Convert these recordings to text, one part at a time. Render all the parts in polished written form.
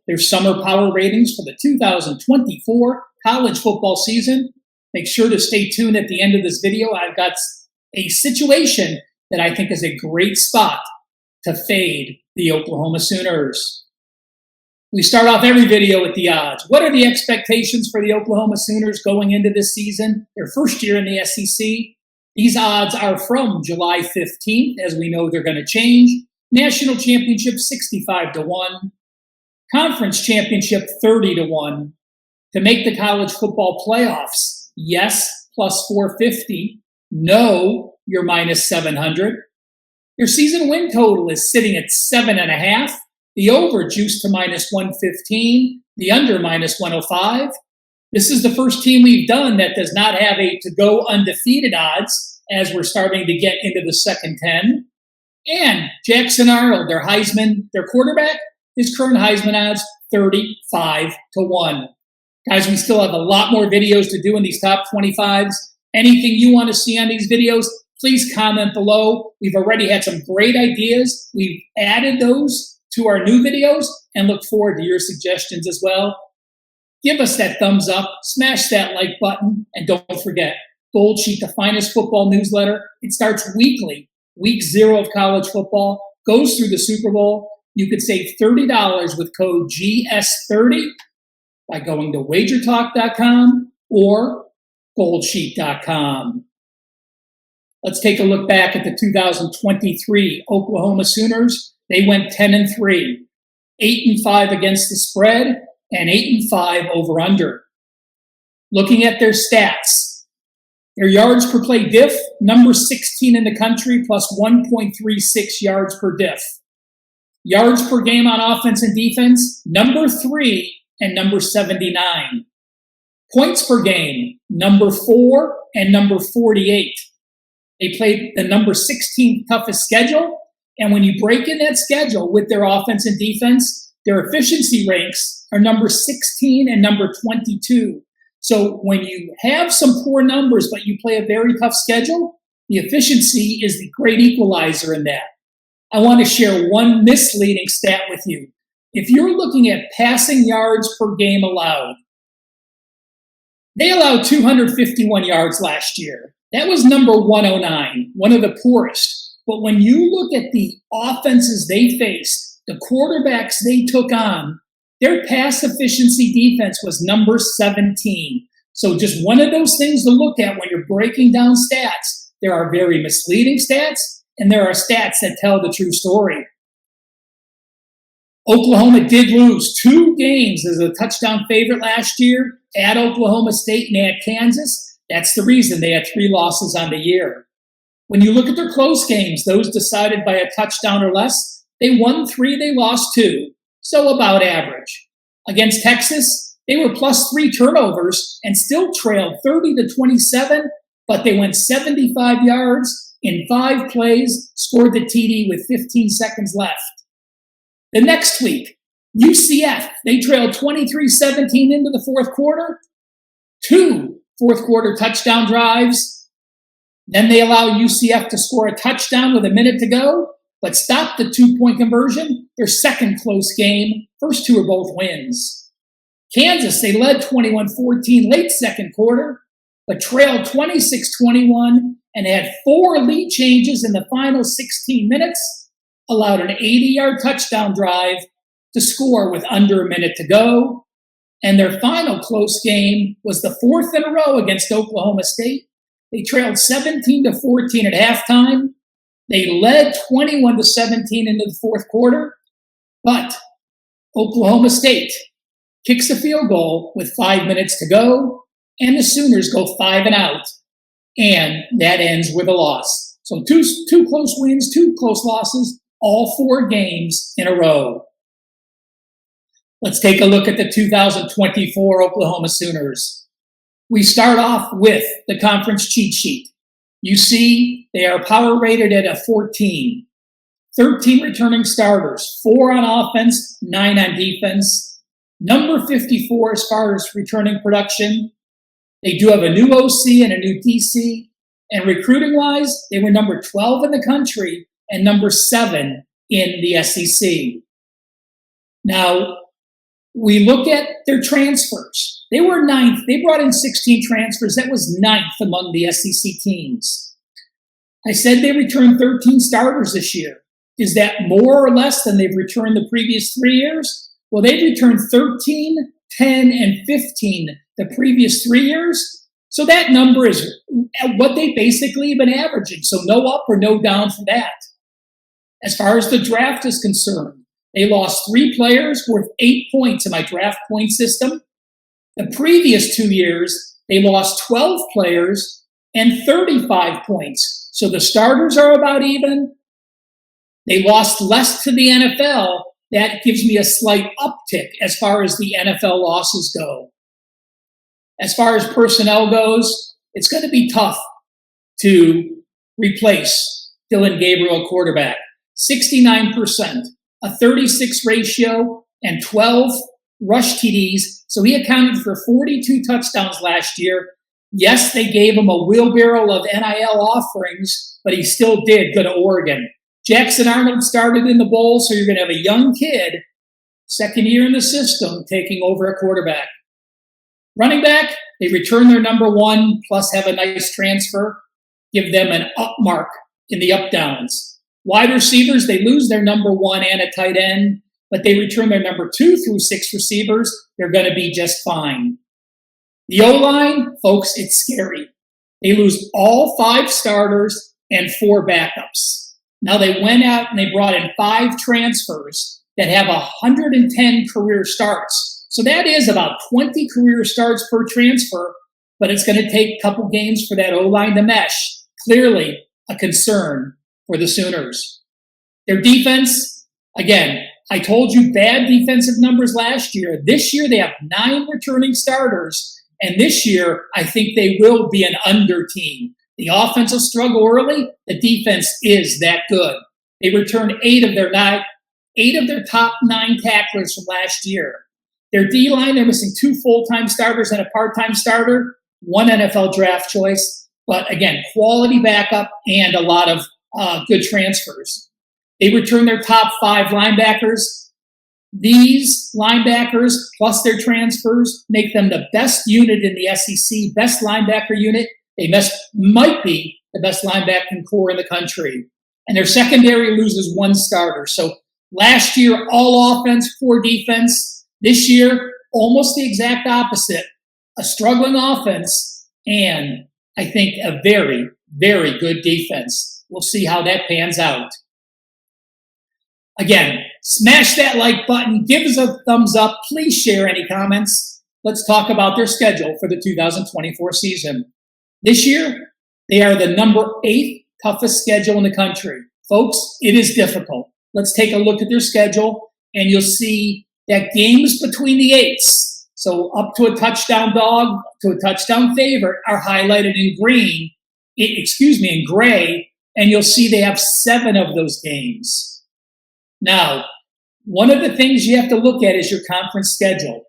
their summer power ratings for the 2024 college football season. Make sure to stay tuned at the end of this video. I've got a situation that I think is a great spot to fade the Oklahoma Sooners. We start off every video with the odds. What are the expectations for the Oklahoma Sooners going into this season? Their first year in the SEC. These odds are from July 15th. As we know, they're going to change. National championship, 65-1. Conference championship, 30-1. To make the college football playoffs, yes, plus 450. No, you're minus 700. Your season win total is sitting at 7.5. The over juiced to minus 115. The under minus 105. This is the first team we've done that does not have a to-go undefeated odds, as we're starting to get into the second 10. And Jackson Arnold, their quarterback, his current Heisman odds, 35-1. Guys, we still have a lot more videos to do in these top 25s. Anything you want to see on these videos, please comment below. We've already had some great ideas. We've added those to our new videos and look forward to your suggestions as well. Give us that thumbs up, smash that like button, and don't forget, Gold Sheet, the finest football newsletter. It starts weekly. Week 0 of college football goes through the Super Bowl. You could save $30 with code GS30 by going to wagertalk.com or goldsheet.com. Let's take a look back at the 2023 Oklahoma Sooners. They went 10-3, 8-5 against the spread, and 8-5 over under. Looking at their stats, their yards per play diff, number 16 in the country, plus 1.36 yards per diff. Yards per game on offense and defense, number 3 and number 79. Points per game, number 4 and number 48. They played the number 16 toughest schedule, and when you break in that schedule with their offense and defense, their efficiency ranks are number 16 and number 22. So when you have some poor numbers, but you play a very tough schedule, the efficiency is the great equalizer in that. I want to share one misleading stat with you. If you're looking at passing yards per game allowed, they allowed 251 yards last year. That was number 109, one of the poorest. But when you look at the offenses they faced, the quarterbacks they took on, their pass efficiency defense was number 17. So just one of those things to look at when you're breaking down stats. There are very misleading stats, and there are stats that tell the true story. Oklahoma did lose 2 games as a touchdown favorite last year at Oklahoma State and at Kansas. That's the reason they had 3 losses on the year. When you look at their close games, those decided by a touchdown or less, they won 3, they lost 2. So about average. Against Texas, they were plus 3 turnovers and still trailed 30-27, but they went 75 yards in 5 plays, scored the TD with 15 seconds left. The next week, UCF, they trailed 23-17 into the fourth quarter, 2 fourth quarter touchdown drives. Then they allow UCF to score a touchdown with a minute to go, but stopped the 2-point conversion, their second close game. First 2 are both wins. Kansas, they led 21-14 late second quarter, but trailed 26-21 and had 4 lead changes in the final 16 minutes, allowed an 80-yard touchdown drive to score with under a minute to go. And their final close game was the 4th in a row against Oklahoma State. They trailed 17-14 at halftime. They led 21-17 into the fourth quarter, but Oklahoma State kicks a field goal with 5 minutes to go, and the Sooners go 5 and out, and that ends with a loss. So two close wins, 2 close losses, all 4 games in a row. Let's take a look at the 2024 Oklahoma Sooners. We start off with the conference cheat sheet. You see, they are power rated at a 14. 13 returning starters, 4 on offense, 9 on defense. Number 54 as far as returning production. They do have a new OC and a new DC. And recruiting-wise, they were number 12 in the country and number 7 in the SEC. Now, We look at their transfers. They were ninth. They brought in 16 transfers. That was ninth among the SEC teams. I said they returned 13 starters this year. Is that more or less than they've returned the previous 3 years? Well, they've returned 13, 10, and 15 the previous 3 years. So that number is what they basically have been averaging. So no up or no down for that. As far as the draft is concerned, they lost 3 players worth 8 points in my draft point system. The previous 2 years, they lost 12 players and 35 points. So the starters are about even. They lost less to the NFL. That gives me a slight uptick as far as the NFL losses go. As far as personnel goes, it's going to be tough to replace Dylan Gabriel, quarterback. 69%, a 36 ratio, and 12 rush TDs. So he accounted for 42 touchdowns last year. Yes, they gave him a wheelbarrow of NIL offerings, but he still did go to Oregon. Jackson Arnold started in the bowl, so you're going to have a young kid, second year in the system, taking over a quarterback. Running back, they return their number 1, plus have a nice transfer, give them an up mark in the up downs. Wide receivers, they lose their number 1 and a tight end, but they return their number 2 through 6 receivers. They're going to be just fine. The O-line, folks, it's scary. They lose all 5 starters and 4 backups. Now they went out and they brought in 5 transfers that have 110 career starts. So that is about 20 career starts per transfer, but it's going to take a couple games for that O-line to mesh. Clearly a concern for the Sooners. Their defense, again, I told you bad defensive numbers last year. This year they have 9 returning starters, and this year I think they will be an under team. The offense will struggle early. The defense is that good. They returned 8 of their top 9 tacklers from last year. Their D-line, they're missing 2 full-time starters and a part-time starter, 1 NFL draft choice. But again, quality backup and a lot of good transfers. They return their top 5 linebackers. These linebackers, plus their transfers, make them the best unit in the SEC, best linebacker unit. They might be the best linebacking core in the country. And their secondary loses 1 starter. So last year, all offense, poor defense. This year, almost the exact opposite. A struggling offense and I think a very, very good defense. We'll see how that pans out. Again, smash that like button. Give us a thumbs up. Please share any comments. Let's talk about their schedule for the 2024 season. This year, they are the number 8 toughest schedule in the country. Folks, it is difficult. Let's take a look at their schedule, and you'll see that games between the 8s, so up to a touchdown dog, to a touchdown favorite, are highlighted in in gray, and you'll see they have 7 of those games. Now, one of the things you have to look at is your conference schedule.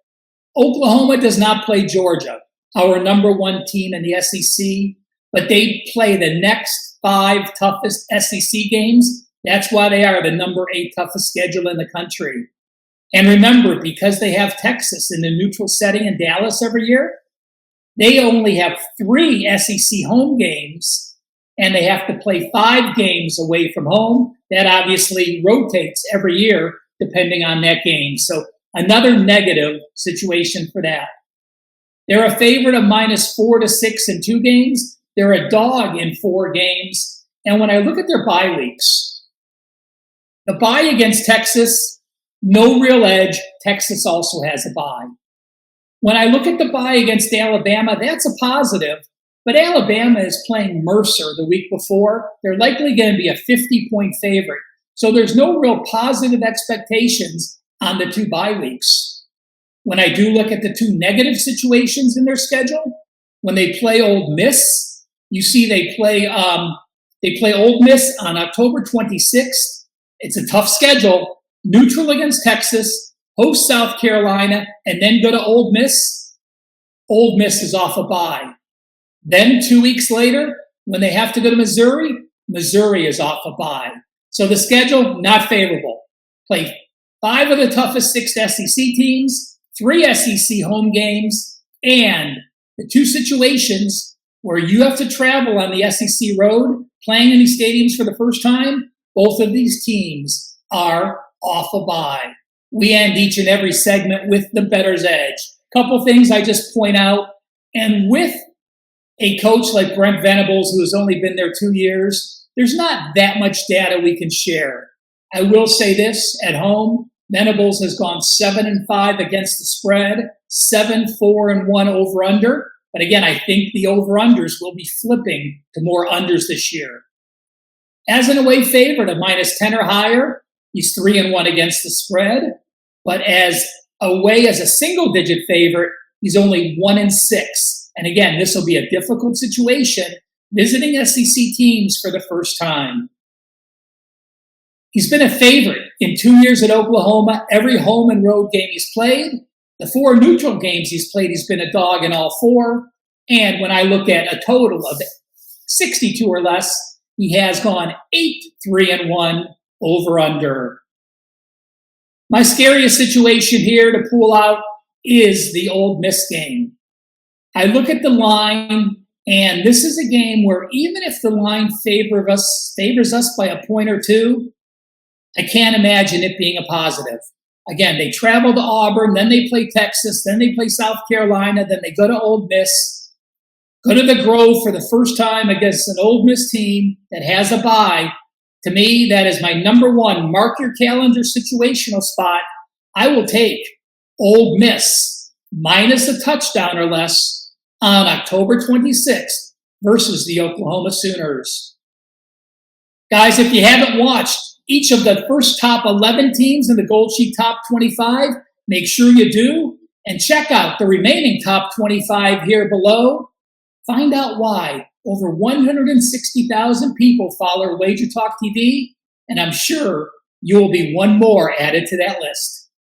Oklahoma does not play Georgia, our number 1 team in the SEC, but they play the next 5 toughest SEC games. That's why they are the number 8 toughest schedule in the country. And remember, because they have Texas in the neutral setting in Dallas every year, they only have 3 SEC home games, and they have to play 5 games away from home. That obviously rotates every year depending on that game. So another negative situation for that. They're a favorite of -4 to 6 in 2 games. They're a dog in 4 games. And when I look at their bye weeks, the bye against Texas, no real edge. Texas also has a bye. When I look at the bye against Alabama, that's a positive. But Alabama is playing Mercer the week before. They're likely going to be a 50-point favorite. So there's no real positive expectations on the 2 bye weeks. When I do look at the 2 negative situations in their schedule, when they play Ole Miss, you see they play Ole Miss on October 26th. It's a tough schedule. Neutral against Texas, host South Carolina, and then go to Ole Miss. Ole Miss is off a bye. Then 2 weeks later, when they have to go to Missouri, Missouri is off a bye. So the schedule, not favorable. Play 5 of the toughest 6 SEC teams, 3 SEC home games, and the 2 situations where you have to travel on the SEC road, playing in these stadiums for the first time, both of these teams are off a bye. We end each and every segment with the bettor's edge. Couple things I just point out, and with a coach like Brent Venables, who has only been there 2 years, there's not that much data we can share. I will say this, at home, Venables has gone 7-5 against the spread, 7-4-1 over-under. But again, I think the over-unders will be flipping to more unders this year. As an away favorite of -10 or higher, he's 3-1 against the spread. But as away as a single-digit favorite, he's only 1-6. And again, this will be a difficult situation, visiting SEC teams for the first time. He's been a favorite in 2 years at Oklahoma, every home and road game he's played. The 4 neutral games he's played, he's been a dog in all 4. And when I look at a total of 62 or less, he has gone 8-3-1 over under. My scariest situation here to pull out is the Ole Miss game. I look at the line, and this is a game where even if the line favors us by a point or 2, I can't imagine it being a positive. Again, they travel to Auburn, then they play Texas, then they play South Carolina, then they go to Ole Miss, go to the Grove for the first time against an Ole Miss team that has a bye. To me, that is my number one. Mark your calendar situational spot. I will take Ole Miss minus a touchdown or less on October 26th versus the Oklahoma Sooners. Guys, if you haven't watched each of the first top 11 teams in the Gold Sheet Top 25, make sure you do, and check out the remaining top 25 here below. Find out why over 160,000 people follow Wager Talk TV, and I'm sure you will be one more added to that list.